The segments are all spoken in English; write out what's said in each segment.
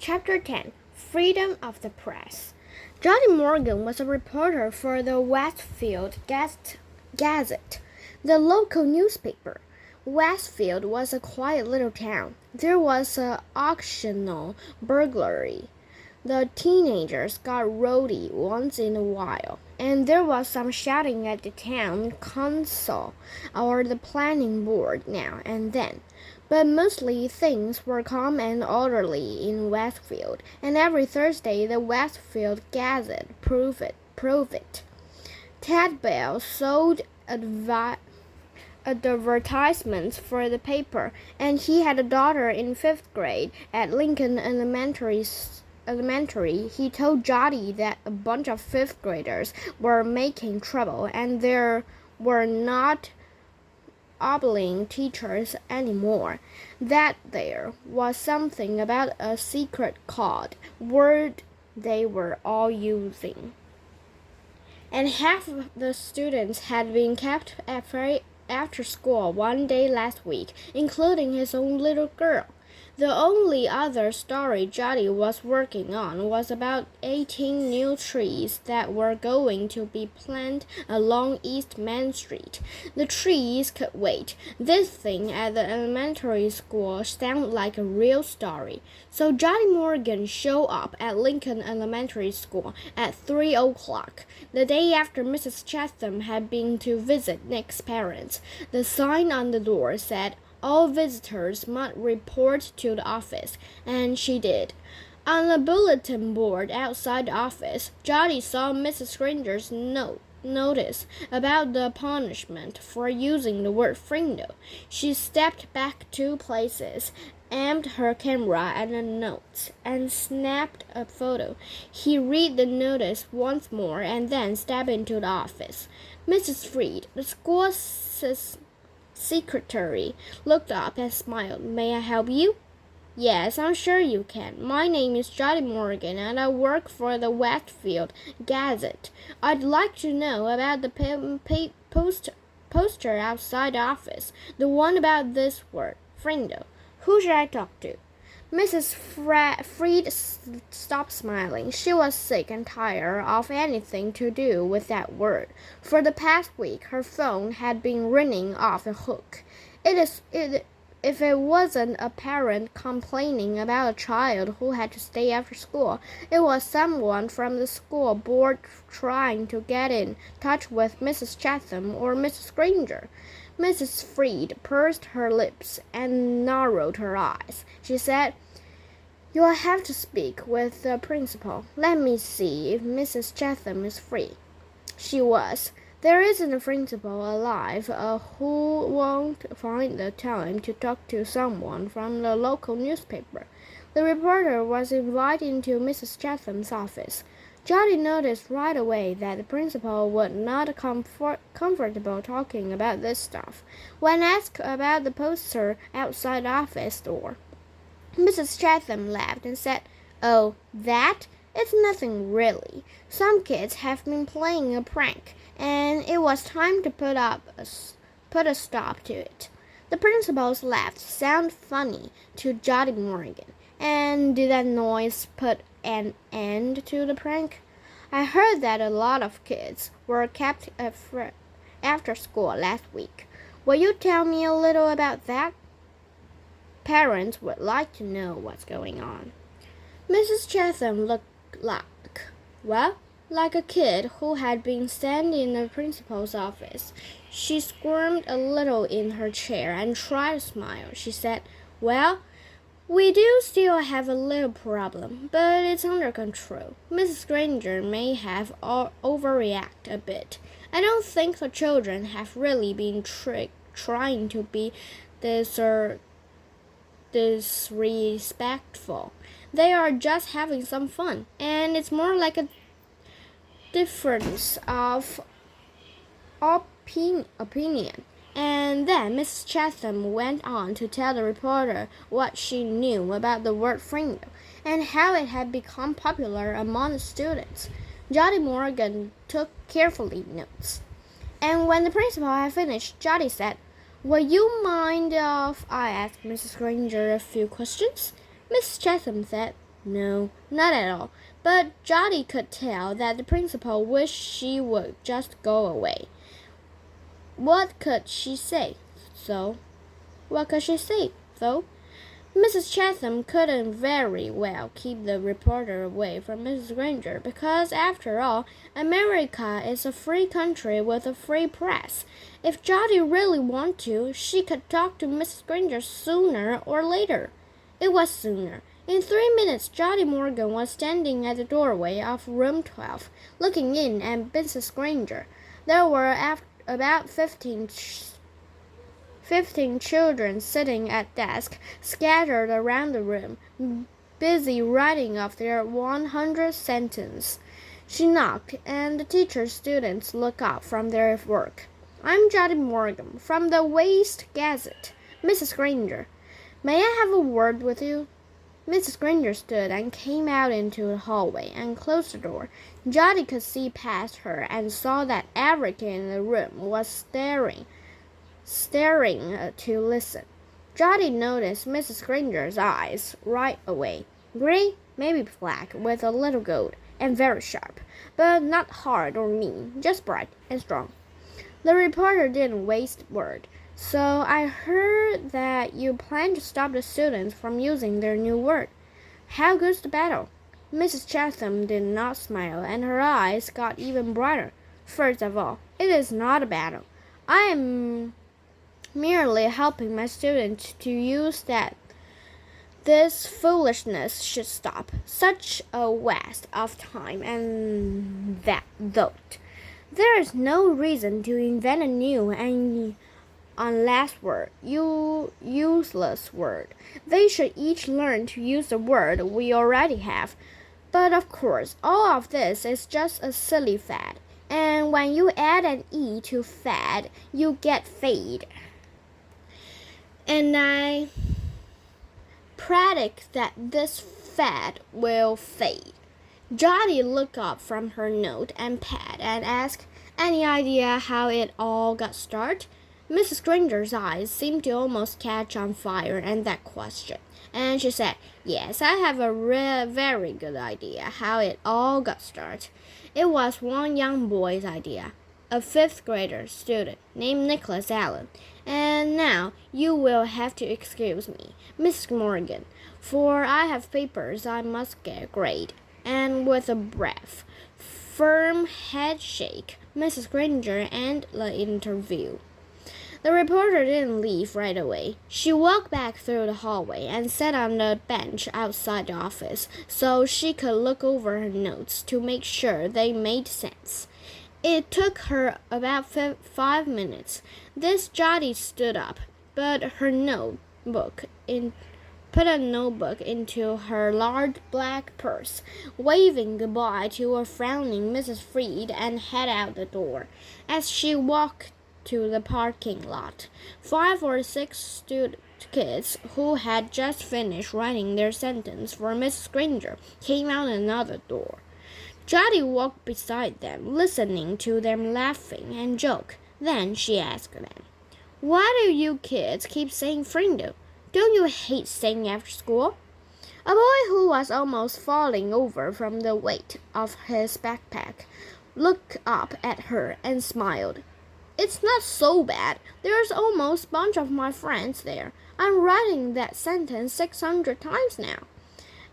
Chapter 10 Freedom of the Press. Johnny Morgan was a reporter for the Westfield Gazette, the local newspaper. Westfield was a quiet little town. There was an occasional burglary. The teenagers got rowdy once in a while, and there was some shouting at the town council or the planning board now and then. But mostly things were calm and orderly in Westfield, and every Thursday the Westfield Gazette proved it. Ted Bell sold advertisements for the paper, and he had a daughter in 5th grade at Lincoln Elementary. He told Johnny that a bunch of 5th graders were making trouble, and there were not obeying teachers anymore, that there was something about a secret code word they were all using. And half of the students had been kept after school one day last week, including his own little girl. The only other story Johnny was working on was about 18 new trees that were going to be planted along East Main Street. The trees could wait. This thing at the elementary school sounded like a real story. So Johnny Morgan showed up at Lincoln Elementary School at 3 o'clock, the day after Mrs. Chatham had been to visit Nick's parents. The sign on the door said, "All visitors must report to the office," and she did. On the bulletin board outside the office, Johnny saw Mrs. Granger's notice about the punishment for using the word Frindle. She stepped back 2 places, aimed her camera at the notes, and snapped a photo. He read the notice once more and then stepped into the office. Mrs. Freed, the school secretary, looked up and smiled. "May I help you?" "Yes, I'm sure you can. My name is Johnny Morgan, and I work for the Westfield Gazette. I'd like to know about the poster outside the office, the one about this word, Frindle. Who should I talk to?" Mrs. Freed stopped smiling. She was sick and tired of anything to do with that word. For the past week, her phone had been ringing off the hook. If it wasn't a parent complaining about a child who had to stay after school, it was someone from the school board trying to get in touch with Mrs. Chatham or Mrs. Granger. Mrs. Freed pursed her lips and narrowed her eyes. She said, "You'll have to speak with the principal. Let me see if Mrs. Chatham is free." She was. "There isn't a principal alive who won't find the time to talk to someone from the local newspaper." The reporter was invited into Mrs. Chatham's office. Johnny noticed right away that the principal was not comfortable talking about this stuff. When asked about the poster outside the office door, Mrs. Chatham laughed and said, "Oh, that? It's nothing really. Some kids have been playing a prank, and it was time to put a stop to it." The principal's laugh sounded funny to Johnny Morgan. "And did that noise put an end to the prank?" "I heard that a lot of kids were kept after school last week. Will you tell me a little about that? Parents would like to know what's going on." Mrs. Chatham looked like a kid who had been sent in the principal's office. She squirmed a little in her chair and tried to smile. She said, "Well, we do still have a little problem, but it's under control. Mrs. Granger may have overreacted a bit. I don't think the children have really been trying to be disrespectful. They are just having some fun, and it's more like a difference of opinion." And then Mrs. Chatham went on to tell the reporter what she knew about the word Frindle and how it had become popular among the students. Johnny Morgan took carefully notes. And when the principal had finished, Johnny said, "Would you mind if I ask Mrs. Granger a few questions?" Mrs. Chatham said, No, not at all. But Jody could tell that the principal wished she would just go away. What could she say, though? What could she say, though? Mrs. Chatham couldn't very well keep the reporter away from Mrs. Granger because, after all, America is a free country with a free press. If Jody really wanted to, she could talk to Mrs. Granger sooner or later. It was sooner. In 3 minutes, Jody Morgan was standing at the doorway of room 12, looking in at Mrs. Granger. There were about 15 children sitting at desks scattered around the room, busy writing off their 100th sentence. She knocked, and the teacher's students looked up from their work. I'm Jody Morgan, from the West Gazette. Mrs. Granger, may I have a word with you? Mrs. Granger stood and came out into the hallway and closed the door. Jody could see past her and saw that everyone in the room was staring to listen. Jody noticed Mrs. Granger's eyes right away. Gray, maybe black, with a little gold, and very sharp, but not hard or mean, just bright and strong. The reporter didn't waste a word. So I heard that you plan to stop the students from using their new word. How goes the battle? Mrs. Chatham did not smile, and her eyes got even brighter. First of all, it is not a battle. I am merely helping my students to use that this foolishness should stop. Such a waste of time and thought. There is no reason to invent a new and unless word, useless word. They should each learn to use the word we already have. But of course, all of this is just a silly fad. And when you add an E to fad, you get fade. And I predict that this fad will fade. Jody looked up from her note and pad and asked, any idea how it all got started? Mrs. Granger's eyes seemed to almost catch on fire at that question, and she said, yes, I have a very good idea how it all got started. It was one young boy's idea, a fifth-grader student named Nicholas Allen. And now you will have to excuse me, Miss Morgan, for I have papers I must get graded. And with a brief, firm head shake, Mrs. Granger ended the interview. The reporter didn't leave right away. She walked back through the hallway and sat on the bench outside the office so she could look over her notes to make sure they made sense. It took her about 5 minutes. This Jody stood up, put a notebook into her large black purse, waving goodbye to a frowning Mrs. Freed, and headed out the door. As she walked to the parking lot, 5 or 6 kids who had just finished writing their sentence for Mrs. Granger came out another door. Jody walked beside them, listening to them laughing and joke. Then she asked them, why do you kids keep saying Frindle? Don't you hate staying after school? A boy who was almost falling over from the weight of his backpack looked up at her and smiled. It's not so bad. There's almost a bunch of my friends there. I'm writing that sentence 600 times now.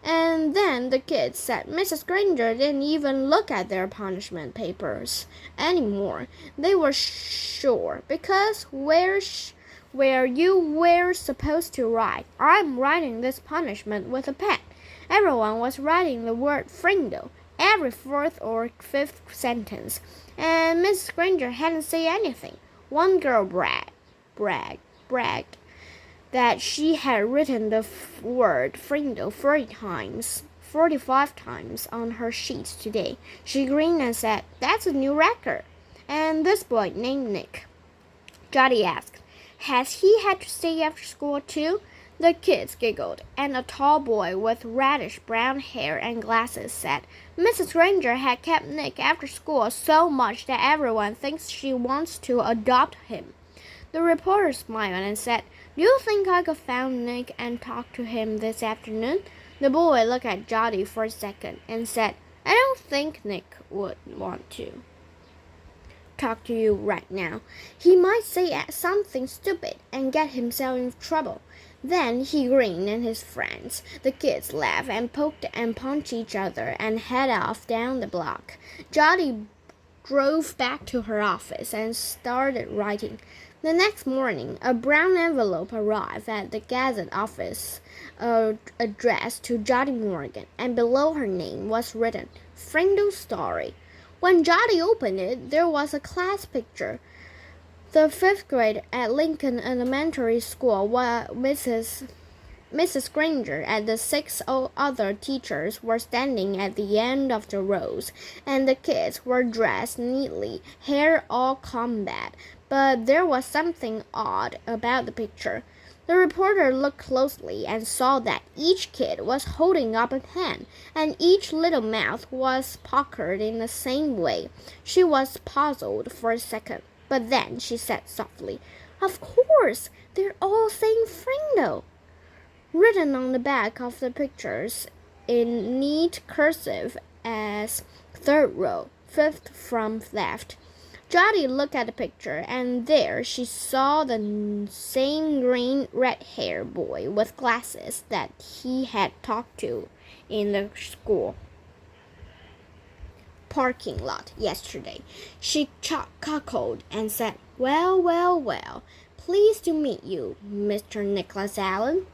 And then the kids said Mrs. Granger didn't even look at their punishment papers anymore. They were sure, because where you were supposed to write, I'm writing this punishment with a pen. Everyone was writing the word Frindle every 4th or 5th sentence, and Mrs. Granger hadn't said anything. One girl bragged that she had written the word Frindle 45 times on her sheets today. She grinned and said, that's a new record. And this boy named Nick. Jody asked, has he had to stay after school too? The kids giggled, and a tall boy with reddish-brown hair and glasses said, Mrs. Granger had kept Nick after school so much that everyone thinks she wants to adopt him. The reporter smiled and said, do you think I could find Nick and talk to him this afternoon? The boy looked at Jody for a second and said, I don't think Nick would want to talk to you right now. He might say something stupid and get himself in trouble. Then he grinned at his friends. The kids laughed and poked and punched each other and headed off down the block. Jody drove back to her office and started writing. The next morning, a brown envelope arrived at the Gazette office, addressed to Jody Morgan, and below her name was written, Frindle Story. When Jody opened it, there was a class picture. The fifth grade at Lincoln Elementary School, while Mrs. Granger and the six other teachers were standing at the end of the rows, and the kids were dressed neatly, hair all combed back. But there was something odd about the picture. The reporter looked closely and saw that each kid was holding up a pen, and each little mouth was puckered in the same way. She was puzzled for a second, but then she said softly, Of course, they're all saying Frindle. Written on the back of the pictures in neat cursive as third row, fifth from left. Jody looked at the picture, and there she saw the same green red-haired boy with glasses that he had talked to in the school parking lot yesterday. She chuckled and said, Well, well, well, pleased to meet you, Mr. Nicholas Allen.